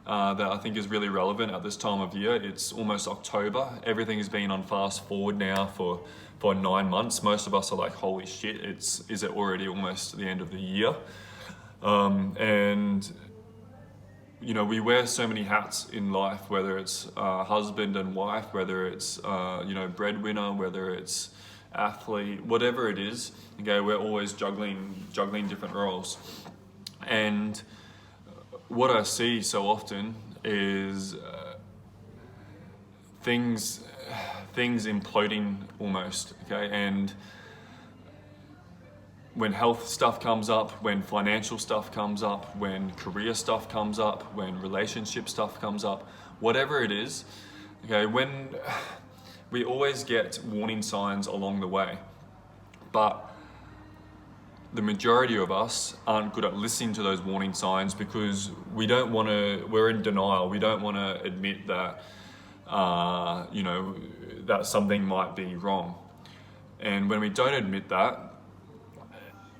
that I think is really relevant at this time of year. It's almost October. Everything's been on fast forward now for 9 months. Most of us are like, holy shit, is it already almost the end of the year? And you know, we wear so many hats in life, whether it's husband and wife, whether it's you know, breadwinner, whether it's athlete, whatever it is. Okay, we're always juggling different roles. And what I see so often is things imploding almost. Okay, and when health stuff comes up, when financial stuff comes up, when career stuff comes up, when relationship stuff comes up, whatever it is, okay, when we always get warning signs along the way, but the majority of us aren't good at listening to those warning signs because we're in denial. We don't want to admit that, you know, that something might be wrong. And when we don't admit that,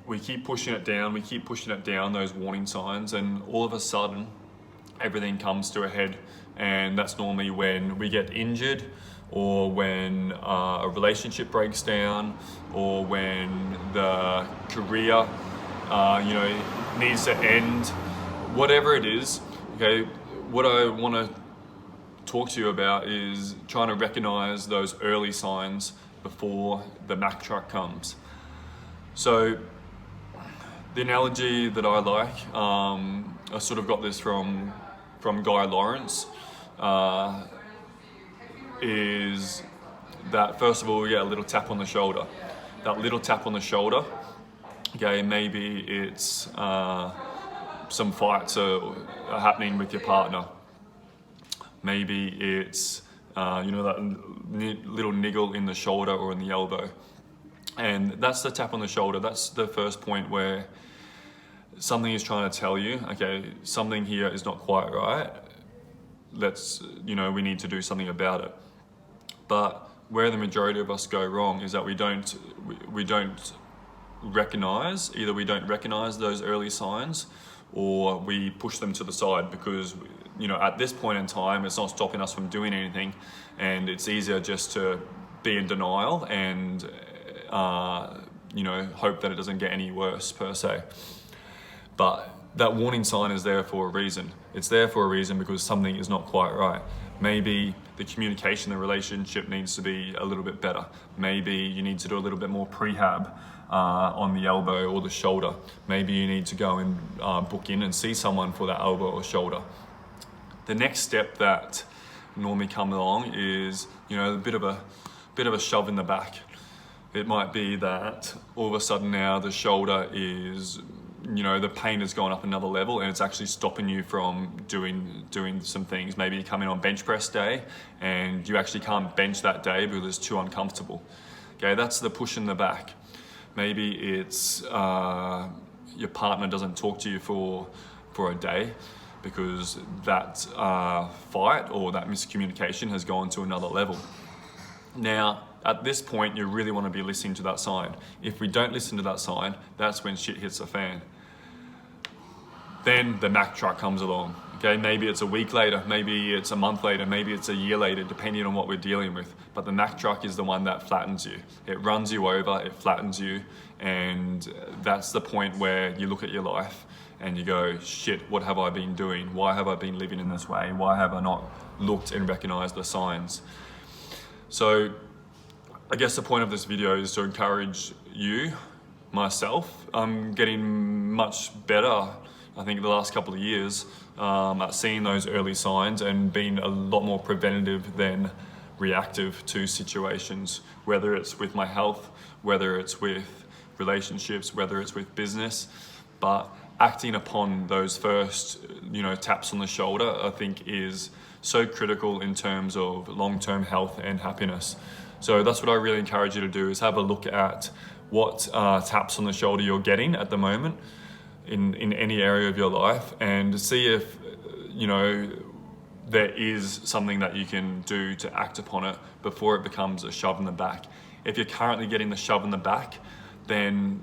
we keep pushing it down, those warning signs, and all of a sudden, everything comes to a head. And that's normally when we get injured, or when a relationship breaks down, or when the career, you know, needs to end, whatever it is. Okay, what I want to talk to you about is trying to recognize those early signs before the Mack truck comes. So the analogy that I like, I sort of got this from Guy Lawrence, is that first of all we get a little tap on the shoulder. That little tap on the shoulder, okay, maybe it's some fights are happening with your partner. Maybe it's you know, that little niggle in the shoulder or in the elbow. And that's the tap on the shoulder. That's the first point where something is trying to tell you, okay, something here is not quite right. You know, we need to do something about it. But where the majority of us go wrong is that we don't recognize, either we don't recognize those early signs, or we push them to the side because, you know, at this point in time, it's not stopping us from doing anything, and it's easier just to be in denial and you know, hope that it doesn't get any worse per se. But that warning sign is there for a reason. It's there for a reason because something is not quite right. Maybe the communication, the relationship needs to be a little bit better. Maybe you need to do a little bit more prehab on the elbow or the shoulder. Maybe you need to go and book in and see someone for that elbow or shoulder. The next step that normally comes along is, you know, a bit of a shove in the back. It might be that all of a sudden now the shoulder is, you know, the pain has gone up another level and it's actually stopping you from doing some things. Maybe you come in on bench press day and you actually can't bench that day because it's too uncomfortable. Okay, that's the push in the back. Maybe it's your partner doesn't talk to you for a day because that fight or that miscommunication has gone to another level. Now, at this point, you really want to be listening to that sign. If we don't listen to that sign, that's when shit hits the fan. Then the Mack truck comes along. Okay, maybe it's a week later, maybe it's a month later, maybe it's a year later, depending on what we're dealing with. But the Mack truck is the one that flattens you. It runs you over, it flattens you, and that's the point where you look at your life and you go, shit, what have I been doing? Why have I been living in this way? Why have I not looked and recognized the signs? So I guess the point of this video is to encourage you, myself. I'm getting much better, I think, the last couple of years at seeing those early signs and being a lot more preventative than reactive to situations, whether it's with my health, whether it's with relationships, whether it's with business. But acting upon those first, you know, taps on the shoulder, I think is so critical in terms of long-term health and happiness. So that's what I really encourage you to do, is have a look at what taps on the shoulder you're getting at the moment in any area of your life, and see if, you know, there is something that you can do to act upon it before it becomes a shove in the back. If you're currently getting the shove in the back, then